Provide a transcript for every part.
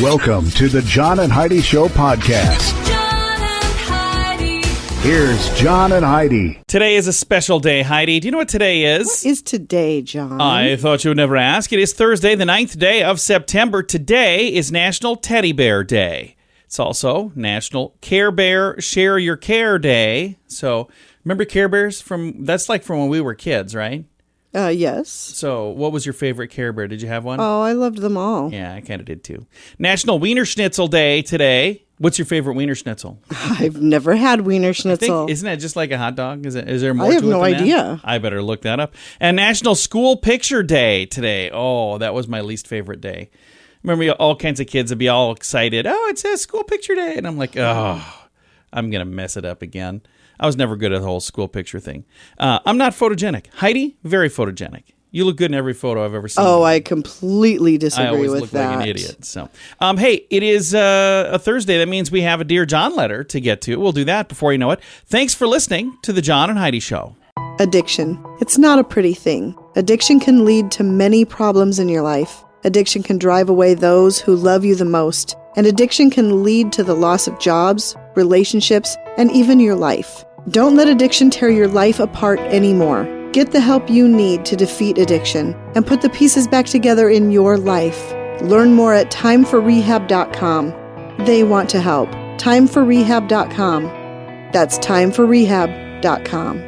Welcome to the John and Heidi Show podcast. John and Heidi. Here's John and Heidi. Today is a special day, Heidi. Do you know what today is? What is today, John? I thought you would never ask. It is Thursday, the 9th day of September. Today is National Teddy Bear Day. It's also National Care Bear Share Your Care Day. So, remember Care Bears? That's like from when we were kids, right? Yes. So, what was your favorite Care Bear? Did you have one? Oh, I loved them all. Yeah, I kind of did too. National Wiener Schnitzel Day today. What's your favorite Wiener Schnitzel? I've never had Wiener Schnitzel. Isn't that just like a hot dog? Is there more I to have it no than that? idea. I better look that up. And National School Picture Day today. Oh, that was my least favorite day. Remember, all kinds of kids would be all excited. Oh, it says School Picture Day. And I'm like, oh, I'm going to mess it up again. I was never good at the whole school picture thing. I'm not photogenic. Heidi, very photogenic. You look good in every photo I've ever seen. Oh, I completely I disagree always with look that. like an idiot. So, hey, it is a Thursday. That means we have a Dear John letter to get to. We'll do that before you know it. Thanks for listening to the John and Heidi Show. Addiction. It's not a pretty thing. Addiction can lead to many problems in your life. Addiction can drive away those who love you the most. And addiction can lead to the loss of jobs, relationships, and even your life. Don't let addiction tear your life apart anymore. Get the help you need to defeat addiction and put the pieces back together in your life. Learn more at timeforrehab.com. They want to help. Timeforrehab.com. That's timeforrehab.com.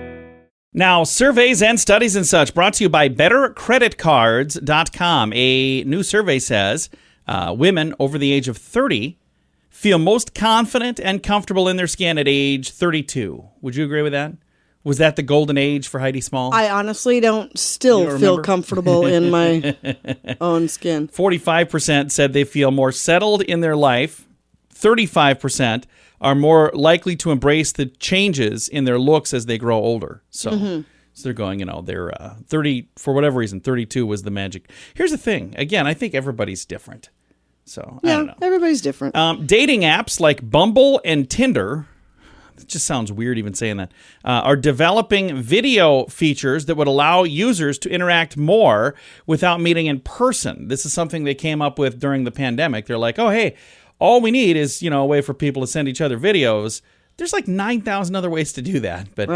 Now, surveys and studies and such brought to you by bettercreditcards.com. A new survey says women over the age of 30 feel most confident and comfortable in their skin at age 32. Would you agree with that? Was that the golden age for Heidi Small? I honestly don't feel remember? comfortable in my own skin. 45% said they feel more settled in their life. 35% are more likely to embrace the changes in their looks as they grow older. So they're going, they're 30, for whatever reason, 32 was the magic. Here's the thing. Again, I think everybody's different. So, I don't know. Everybody's different. Dating apps like Bumble and Tinder, it just sounds weird even saying that, are developing video features that would allow users to interact more without meeting in person. This is something they came up with during the pandemic. They're like, oh, hey, all we need is, a way for people to send each other videos. There's like 9,000 other ways to do that, but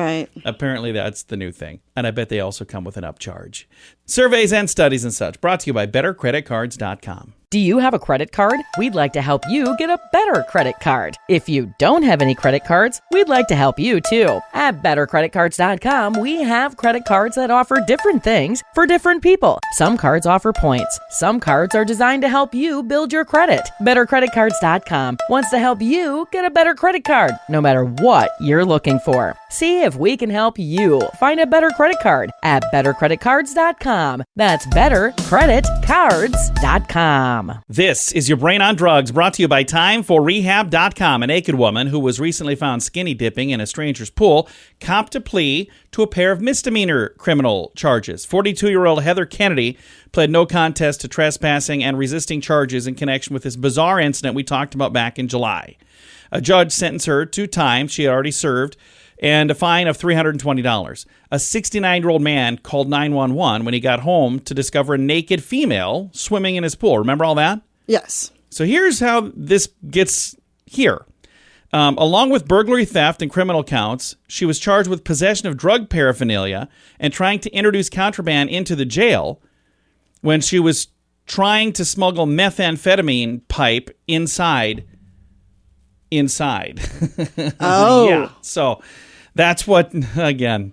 apparently that's the new thing. And I bet they also come with an upcharge. Surveys and studies and such brought to you by bettercreditcards.com. Do you have a credit card? We'd like to help you get a better credit card. If you don't have any credit cards, we'd like to help you too. At bettercreditcards.com, we have credit cards that offer different things for different people. Some cards offer points. Some cards are designed to help you build your credit. Bettercreditcards.com wants to help you get a better credit card, no matter what you're looking for. See if we can help you find a better credit card at bettercreditcards.com. That's bettercreditcards.com. This is Your Brain on Drugs, brought to you by timeforrehab.com. A naked woman who was recently found skinny dipping in a stranger's pool copped a plea to a pair of misdemeanor criminal charges. 42-year-old Heather Kennedy pled no contest to trespassing and resisting charges in connection with this bizarre incident we talked about back in July. A judge sentenced her to time she had already served and a fine of $320. A 69-year-old man called 911 when he got home to discover a naked female swimming in his pool. Remember all that? Yes. So here's how this gets here. Along with burglary, theft, and criminal counts, she was charged with possession of drug paraphernalia and trying to introduce contraband into the jail when she was trying to smuggle methamphetamine pipe inside. Oh. Yeah. So that's what, again,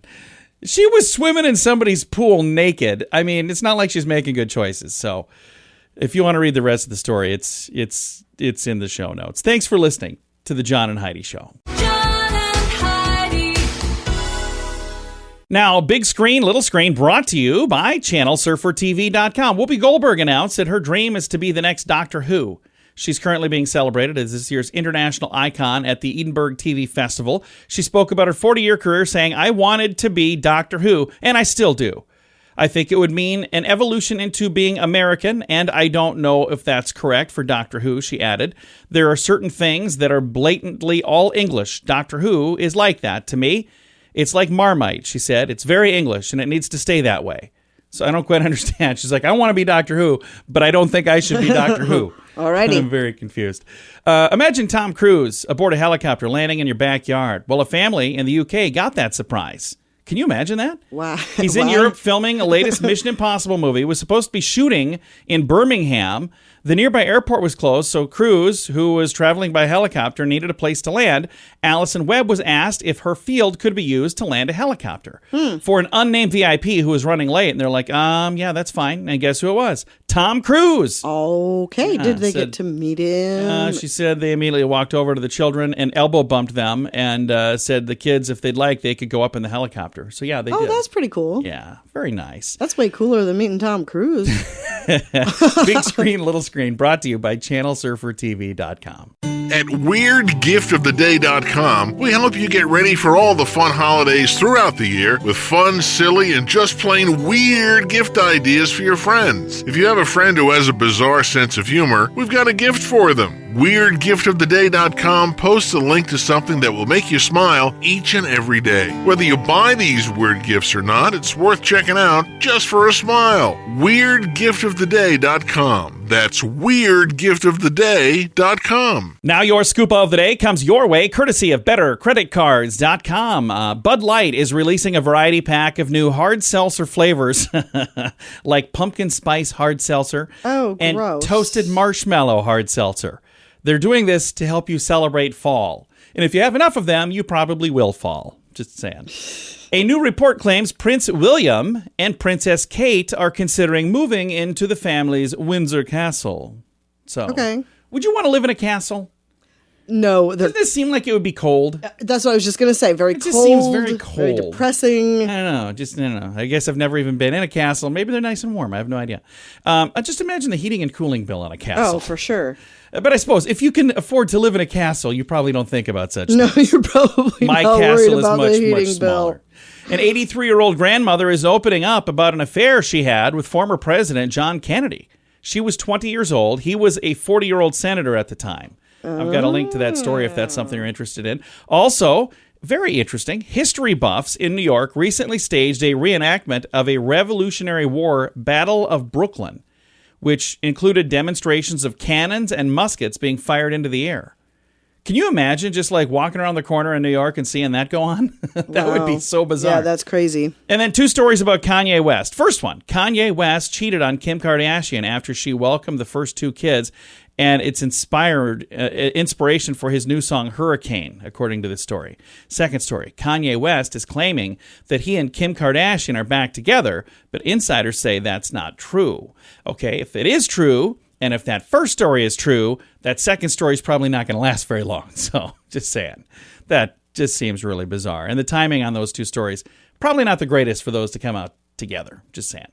she was swimming in somebody's pool naked. I mean, it's not like she's making good choices. So if you want to read the rest of the story, it's in the show notes. Thanks for listening to the John and Heidi Show. John and Heidi. Now, big screen, little screen, brought to you by ChannelSurferTV.com. Whoopi Goldberg announced that her dream is to be the next Doctor Who. She's currently being celebrated as this year's international icon at the Edinburgh TV Festival. She spoke about her 40-year career saying, I wanted to be Doctor Who, and I still do. I think it would mean an evolution into being American, and I don't know if that's correct for Doctor Who, she added. There are certain things that are blatantly all English. Doctor Who is like that to me. It's like Marmite, she said. It's very English, and it needs to stay that way. So I don't quite understand. She's like, I want to be Doctor Who, but I don't think I should be Doctor Who. Alrighty. I'm very confused. Imagine Tom Cruise aboard a helicopter landing in your backyard. Well, a family in the UK got that surprise. Can you imagine that? Wow. He's in Europe filming a latest Mission Impossible movie. It was supposed to be shooting in Birmingham. The nearby airport was closed, so Cruise, who was traveling by helicopter, needed a place to land. Allison Webb was asked if her field could be used to land a helicopter for an unnamed VIP who was running late. And they're like, yeah, that's fine. And guess who it was? Tom Cruise. Okay. Did they get to meet him? She said they immediately walked over to the children and elbow bumped them and said the kids, if they'd like, they could go up in the helicopter. So, yeah, they did. Oh, that's pretty cool. Yeah, very nice. That's way cooler than meeting Tom Cruise. Big screen, little screen, brought to you by channelsurfertv.com. At weirdgiftoftheday.com, we help you get ready for all the fun holidays throughout the year with fun, silly, and just plain weird gift ideas for your friends. If you have a friend who has a bizarre sense of humor, we've got a gift for them. WeirdGiftOfTheDay.com posts a link to something that will make you smile each and every day. Whether you buy these weird gifts or not, it's worth checking out just for a smile. WeirdGiftOfTheDay.com. That's WeirdGiftOfTheDay.com. Now your scoop of the day comes your way courtesy of BetterCreditCards.com. Bud Light is releasing a variety pack of new hard seltzer flavors like pumpkin spice hard seltzer and gross. toasted marshmallow hard seltzer. They're doing this to help you celebrate fall. And if you have enough of them, you probably will fall. Just saying. A new report claims Prince William and Princess Kate are considering moving into the family's Windsor castle. So, would you want to live in a castle? No. Doesn't this seem like it would be cold? That's what I was just going to say. Very cold. It just seems very cold. Very depressing. I don't know. I guess I've never even been in a castle. Maybe they're nice and warm. I have no idea. I just imagine the heating and cooling bill on a castle. Oh, for sure. But I suppose if you can afford to live in a castle, you probably don't think about such No, things. you're probably My not castle worried is about much, the heating much bill. smaller. An 83-year-old grandmother is opening up about an affair she had with former President John Kennedy. She was 20 years old. He was a 40-year-old senator at the time. I've got a link to that story if that's something you're interested in. Also, very interesting, history buffs in New York recently staged a reenactment of a Revolutionary War Battle of Brooklyn, which included demonstrations of cannons and muskets being fired into the air. Can you imagine just like walking around the corner in New York and seeing that go on? That would be so bizarre. Yeah, that's crazy. And then 2 stories about Kanye West. First one, Kanye West cheated on Kim Kardashian after she welcomed the first 2 kids, and it's inspiration for his new song Hurricane, according to this story. Second story, Kanye West is claiming that he and Kim Kardashian are back together, but insiders say that's not true. Okay, if it is true, and if that first story is true, that second story is probably not going to last very long. So, just saying. That just seems really bizarre. And the timing on those 2 stories, probably not the greatest for those to come out together. Just saying.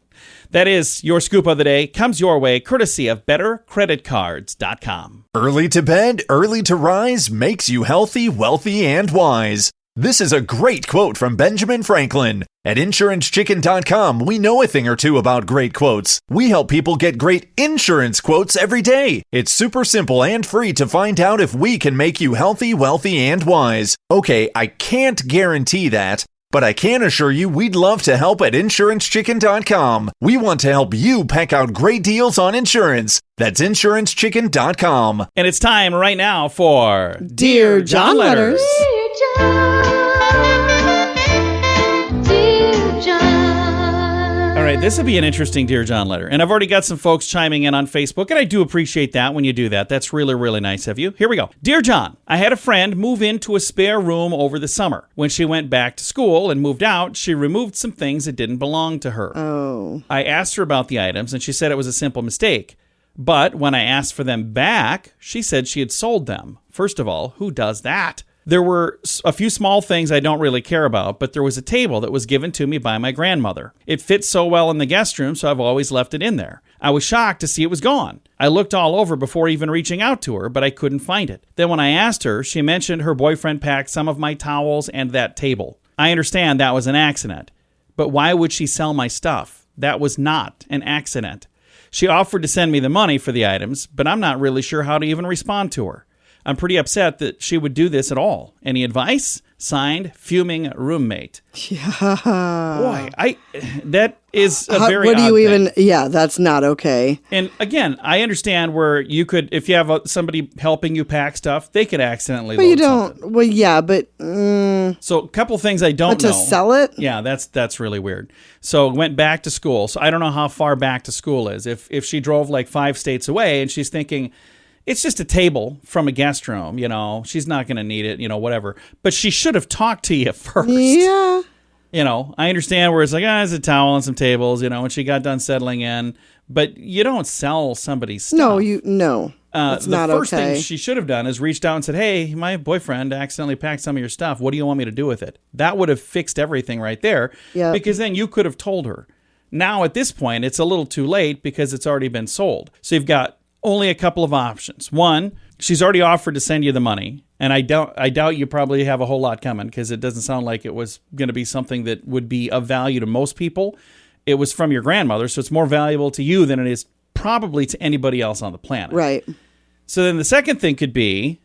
That is your scoop of the day. Comes your way courtesy of BetterCreditCards.com. Early to bed, early to rise makes you healthy, wealthy, and wise. This is a great quote from Benjamin Franklin. At InsuranceChicken.com, we know a thing or two about great quotes. We help people get great insurance quotes every day. It's super simple and free to find out if we can make you healthy, wealthy, and wise. Okay, I can't guarantee that, but I can assure you we'd love to help at InsuranceChicken.com. We want to help you peck out great deals on insurance. That's InsuranceChicken.com. And it's time right now for Dear John Letters. All right, this would be an interesting Dear John letter. And I've already got some folks chiming in on Facebook, and I do appreciate that when you do that. That's really, really nice of you. Here we go. Dear John, I had a friend move into a spare room over the summer. When she went back to school and moved out, she removed some things that didn't belong to her. Oh. I asked her about the items, and she said it was a simple mistake. But when I asked for them back, she said she had sold them. First of all, who does that? There were a few small things I don't really care about, but there was a table that was given to me by my grandmother. It fits so well in the guest room, so I've always left it in there. I was shocked to see it was gone. I looked all over before even reaching out to her, but I couldn't find it. Then when I asked her, she mentioned her boyfriend packed some of my towels and that table. I understand that was an accident, but why would she sell my stuff? That was not an accident. She offered to send me the money for the items, but I'm not really sure how to even respond to her. I'm pretty upset that she would do this at all. Any advice? Signed, Fuming Roommate. Yeah. Boy, that is a very what do odd you thing. even? Yeah, that's not okay. And again, I understand where you could, if you have somebody helping you pack stuff, they could accidentally But load you don't. something. Well, yeah, but So a couple things I don't to know. sell it? Yeah, that's really weird. So went back to school. So I don't know how far back to school is. If she drove like 5 states away and she's thinking, it's just a table from a guest room, she's not going to need it, whatever. But she should have talked to you first. Yeah. I understand where it's like, it's a towel and some tables, when she got done settling in. But you don't sell somebody's stuff. No. It's not the first okay. thing she should have done is reached out and said, hey, my boyfriend accidentally packed some of your stuff. What do you want me to do with it? That would have fixed everything right there. Yep. Because then you could have told her. Now at this point, it's a little too late because it's already been sold. So you've got only a couple of options. One, she's already offered to send you the money. And I doubt you probably have a whole lot coming because it doesn't sound like it was going to be something that would be of value to most people. It was from your grandmother, so it's more valuable to you than it is probably to anybody else on the planet. Right. So then the second thing could be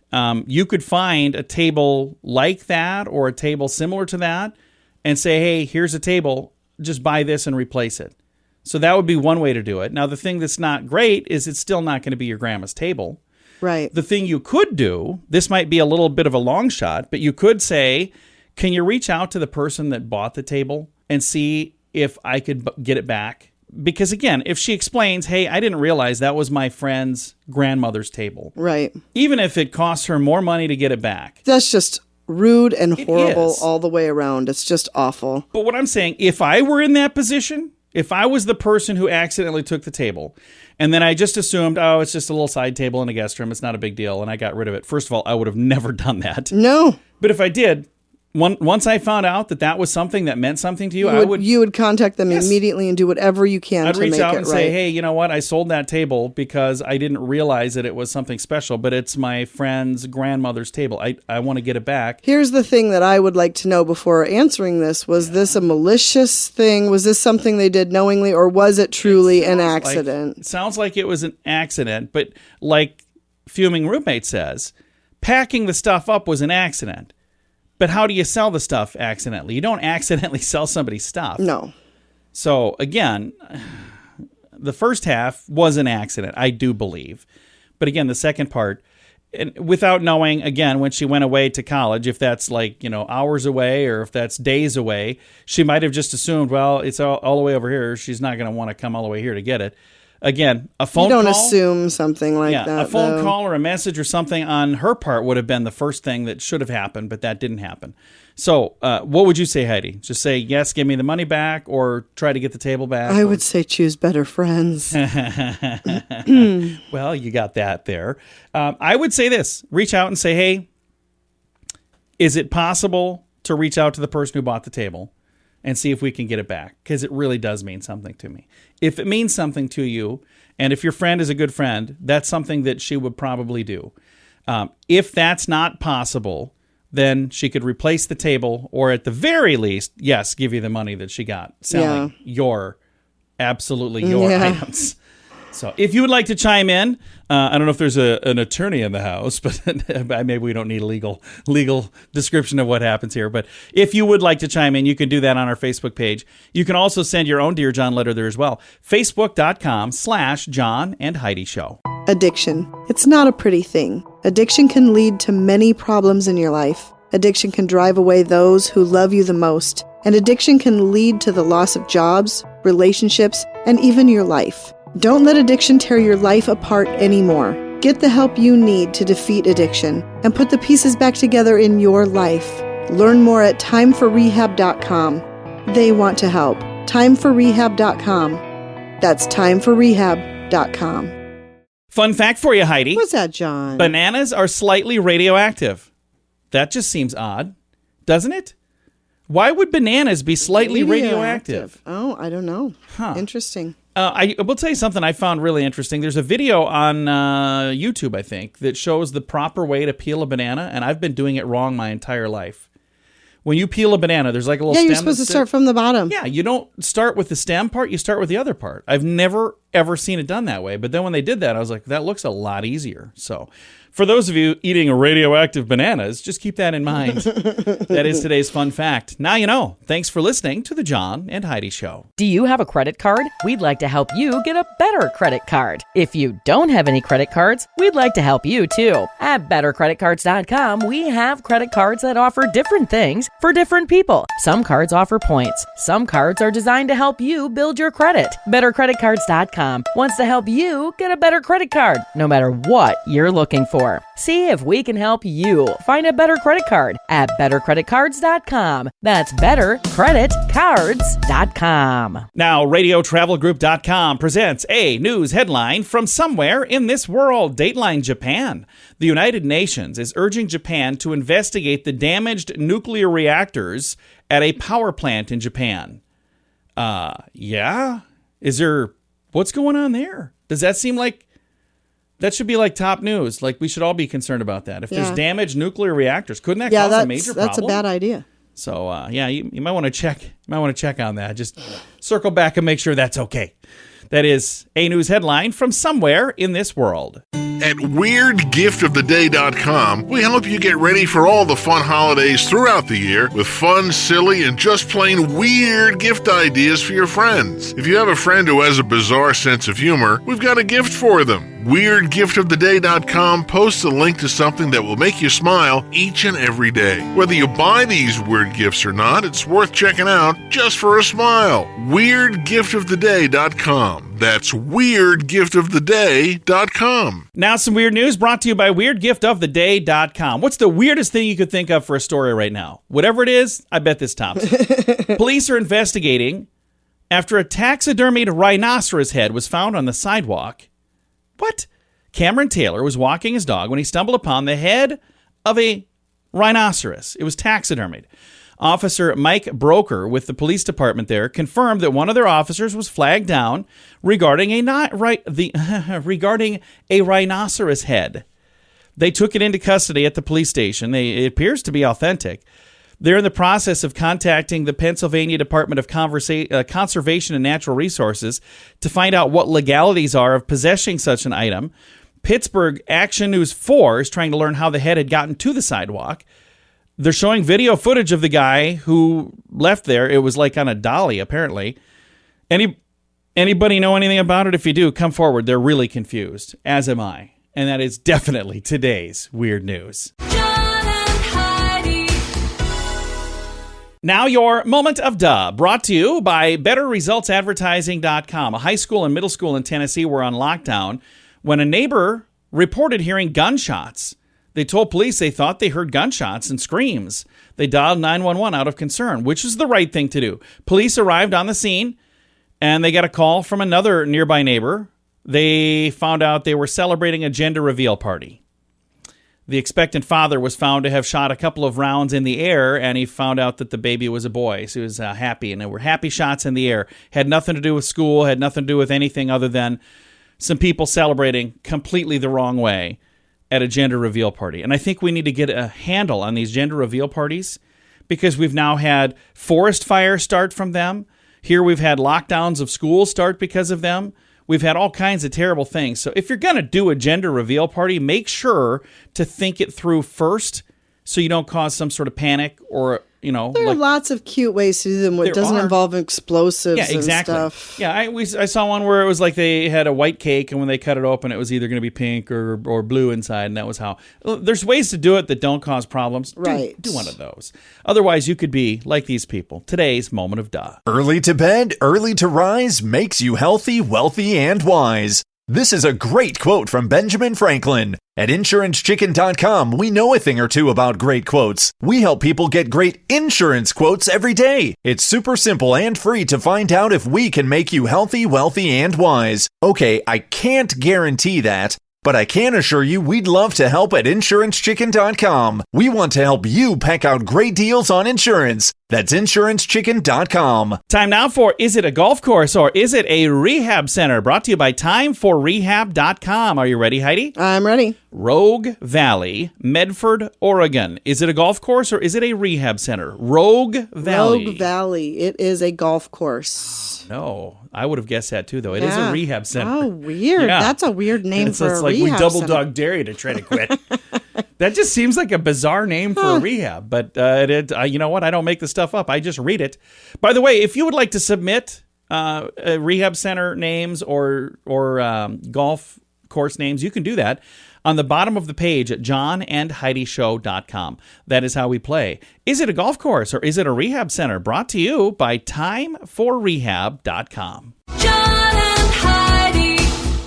you could find a table like that or a table similar to that and say, hey, here's a table. Just buy this and replace it. So that would be one way to do it. Now, the thing that's not great is it's still not going to be your grandma's table. Right. The thing you could do, this might be a little bit of a long shot, but you could say, can you reach out to the person that bought the table and see if I could get it back? Because again, if she explains, hey, I didn't realize that was my friend's grandmother's table. Right. Even if it costs her more money to get it back. That's just rude and It horrible is. all the way around. It's just awful. But what I'm saying, if I were in that position, if I was the person who accidentally took the table and then I just assumed, oh, it's just a little side table in a guest room, it's not a big deal, and I got rid of it. First of all, I would have never done that. No. But if I did, once I found out that was something that meant something to you, You would contact them Yes. immediately and do whatever you can I'd to reach make out it and right. say, hey, you know what? I sold that table because I didn't realize that it was something special, but it's my friend's grandmother's table. I want to get it back. Here's the thing that I would like to know before answering this. Was this a malicious thing? Was this something they did knowingly, or was it truly an accident? It sounds like it was an accident, but like Fuming Roommate says, packing the stuff up was an accident. But how do you sell the stuff accidentally? You don't accidentally sell somebody's stuff. No. So again, the first half was an accident, I do believe. But again, the second part, and without knowing, again, when she went away to college, if that's like, hours away or if that's days away, she might have just assumed, well, it's all the way over here. She's not going to want to come all the way here to get it. Again, a phone You call. don't assume something like that. A phone though. call or a message or something on her part would have been the first thing that should have happened, but that didn't happen. So what would you say, Heidi? Just say, yes, give me the money back, or try to get the table back? I would say choose better friends. Well, you got that there. I would say this. Reach out and say, hey, is it possible to reach out to the person who bought the table and see if we can get it back? Because it really does mean something to me. If it means something to you, and if your friend is a good friend, that's something that she would probably do. If that's not possible, then she could replace the table, or at the very least, yes, give you the money that she got selling your items. So if you would like to chime in, I don't know if there's an attorney in the house, but maybe we don't need a legal description of what happens here. But if you would like to chime in, you can do that on our Facebook page. You can also send your own Dear John letter there as well. Facebook.com/John and Heidi Show. Addiction. It's not a pretty thing. Addiction can lead to many problems in your life. Addiction can drive away those who love you the most. And addiction can lead to the loss of jobs, relationships, and even your life. Don't let addiction tear your life apart anymore. Get the help you need to defeat addiction and put the pieces back together in your life. Learn more at timeforrehab.com. They want to help. Timeforrehab.com. That's timeforrehab.com. Fun fact for you, Heidi. What's that, John? Bananas are slightly radioactive. That just seems odd, doesn't it? Why would bananas be slightly radioactive? Oh, I don't know. Huh. Interesting. I will tell you something I found really interesting. There's a video on YouTube, I think, that shows the proper way to peel a banana, and I've been doing it wrong my entire life. When you peel a banana, there's like a little stem. Yeah, you're supposed to start from the bottom. Yeah, you don't start with the stem part, you start with the other part. I've never, ever seen it done that way. But then when they did that, I was like, that looks a lot easier. So for those of you eating radioactive bananas, just keep that in mind. That is today's fun fact. Now you know. Thanks for listening to the John and Heidi Show. Do you have a credit card? We'd like to help you get a better credit card. If you don't have any credit cards, we'd like to help you too. At bettercreditcards.com, we have credit cards that offer different things for different people. Some cards offer points. Some cards are designed to help you build your credit. Bettercreditcards.com wants to help you get a better credit card, no matter what you're looking for. See if we can help you find a better credit card at bettercreditcards.com. That's bettercreditcards.com. Now, radiotravelgroup.com presents a news headline from somewhere in this world. Dateline Japan. The United Nations is urging Japan to investigate the damaged nuclear reactors at a power plant in Japan. Yeah? What's going on there? Does that seem like that should be like top news? Like we should all be concerned about that. If there's damaged nuclear reactors, couldn't that cause a major problem? That's a bad idea. So you might want to check. You might want to check on that. Just circle back and make sure that's okay. That is a news headline from somewhere in this world. At WeirdGiftOfTheDay.com, we help you get ready for all the fun holidays throughout the year with fun, silly, and just plain weird gift ideas for your friends. If you have a friend who has a bizarre sense of humor, we've got a gift for them. WeirdGiftOfTheDay.com posts a link to something that will make you smile each and every day. Whether you buy these weird gifts or not, it's worth checking out just for a smile. WeirdGiftOfTheDay.com. That's WeirdGiftOfTheDay.com. Now some weird news brought to you by WeirdGiftOfTheDay.com. What's the weirdest thing you could think of for a story right now? Whatever it is, I bet this tops it. Police are investigating after a taxidermied rhinoceros head was found on the sidewalk. What? Cameron Taylor was walking his dog when he stumbled upon the head of a rhinoceros. It was taxidermied. Officer Mike Broker with the police department there confirmed that one of their officers was flagged down regarding a rhinoceros head. They took it into custody at the police station. It appears to be authentic. They're in the process of contacting the Pennsylvania Department of Conservation and Natural Resources to find out what legalities are of possessing such an item. Pittsburgh Action News 4 is trying to learn how the head had gotten to the sidewalk. They're showing video footage of the guy who left there. It was like on a dolly, apparently. Anybody know anything about it? If you do, come forward. They're really confused, as am I. And that is definitely today's weird news. John and Heidi. Now your moment of duh, brought to you by BetterResultsAdvertising.com. A high school and middle school in Tennessee were on lockdown when a neighbor reported hearing gunshots. They told police they thought they heard gunshots and screams. They dialed 911 out of concern, which is the right thing to do. Police arrived on the scene, and they got a call from another nearby neighbor. They found out they were celebrating a gender reveal party. The expectant father was found to have shot a couple of rounds in the air, and he found out that the baby was a boy. So he was happy, and there were happy shots in the air. Had nothing to do with school, had nothing to do with anything other than some people celebrating completely the wrong way at a gender reveal party. And I think we need to get a handle on these gender reveal parties because we've now had forest fires start from them. Here we've had lockdowns of schools start because of them. We've had all kinds of terrible things. So if you're going to do a gender reveal party, make sure to think it through first so you don't cause some sort of panic or, there are lots of cute ways to do them where it doesn't involve explosives and stuff. Yeah, I saw one where it was like they had a white cake, and when they cut it open, it was either going to be pink or blue inside, and that was how. There's ways to do it that don't cause problems. Right. Do one of those. Otherwise, you could be like these people. Today's moment of duh. Early to bed, early to rise makes you healthy, wealthy, and wise. This is a great quote from Benjamin Franklin. At InsuranceChicken.com, we know a thing or two about great quotes. We help people get great insurance quotes every day. It's super simple and free to find out if we can make you healthy, wealthy, and wise. Okay, I can't guarantee that, but I can assure you we'd love to help at InsuranceChicken.com. We want to help you pack out great deals on insurance. That's insurancechicken.com. Time now for Is It a Golf Course or Is It a Rehab Center? Brought to you by timeforrehab.com. Are you ready, Heidi? I'm ready. Rogue Valley, Medford, Oregon. Is it a golf course or is it a rehab center? Rogue Valley. Rogue Valley. It is a golf course. No, I would have guessed that too, though. It is a Yeah. rehab center. Oh, weird. Yeah. That's a weird name It's for a like rehab we double center. dog dare you to try to quit. That just seems like a bizarre name for a rehab. But you know what? I don't make the stuff up. I just read it. By the way, if you would like to submit rehab center names or golf course names, you can do that on the bottom of the page at johnandheidishow.com. That is how we play. Is it a golf course or is it a rehab center? Brought to you by timeforrehab.com. John and Heidi.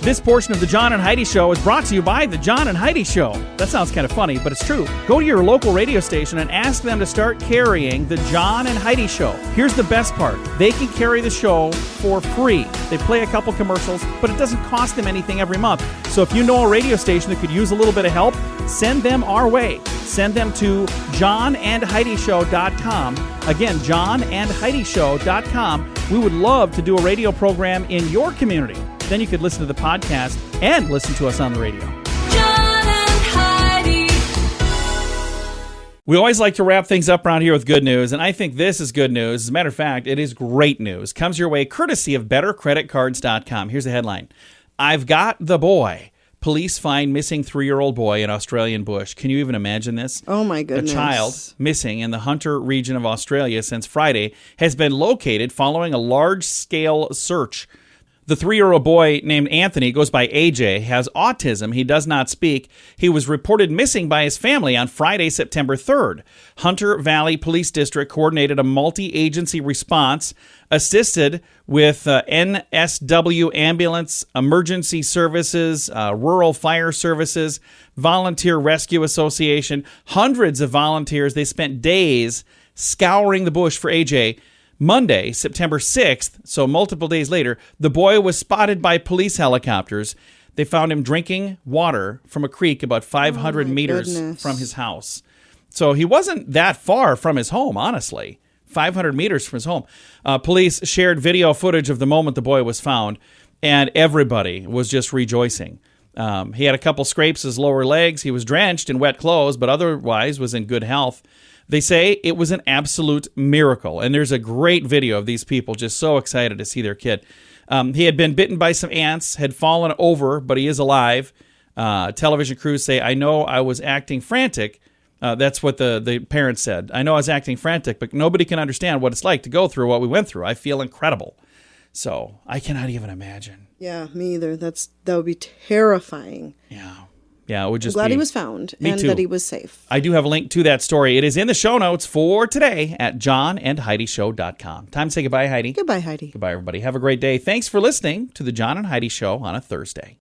This portion of the John and Heidi Show is brought to you by the John and Heidi Show. That sounds kind of funny, but it's true. Go to your local radio station and ask them to start carrying the John and Heidi Show. Here's the best part. They can carry the show for free. They play a couple commercials, but it doesn't cost them anything every month. So if you know a radio station that could use a little bit of help, send them our way. Send them to johnandheidishow.com. Again, johnandheidishow.com. We would love to do a radio program in your community. Then you could listen to the podcast and listen to us on the radio. John and Heidi. We always like to wrap things up around here with good news, and I think this is good news. As a matter of fact, it is great news. Comes your way courtesy of bettercreditcards.com. Here's the headline. I've got the boy. Police find missing 3-year-old boy in Australian bush. Can you even imagine this? Oh, my goodness. A child missing in the Hunter region of Australia since Friday has been located following a large-scale search. The 3-year-old boy named Anthony, goes by AJ, has autism. He does not speak. He was reported missing by his family on Friday, September 3rd. Hunter Valley Police District coordinated a multi-agency response, assisted with NSW Ambulance, Emergency Services, Rural Fire Services, Volunteer Rescue Association, hundreds of volunteers. They spent days scouring the bush for AJ. Monday, September 6th, so multiple days later, the boy was spotted by police helicopters. They found him drinking water from a creek about 500 meters from his house. So he wasn't that far from his home, honestly. 500 meters from his home. Police shared video footage of the moment the boy was found, and everybody was just rejoicing. He had a couple scrapes his lower legs. He was drenched in wet clothes, but otherwise was in good health. They say it was an absolute miracle, and there's a great video of these people just so excited to see their kid. He had been bitten by some ants, had fallen over, but he is alive. Television crews say, I know I was acting frantic. That's what the parents said. I know I was acting frantic, but nobody can understand what it's like to go through what we went through. I feel incredible. So I cannot even imagine. Yeah, me either. That would be terrifying. Yeah, it would just I'm glad be... he was found Me and too. that he was safe. I do have a link to that story. It is in the show notes for today at johnandheidishow.com. Time to say goodbye, Heidi. Goodbye, Heidi. Goodbye, everybody. Have a great day. Thanks for listening to the John and Heidi Show on a Thursday.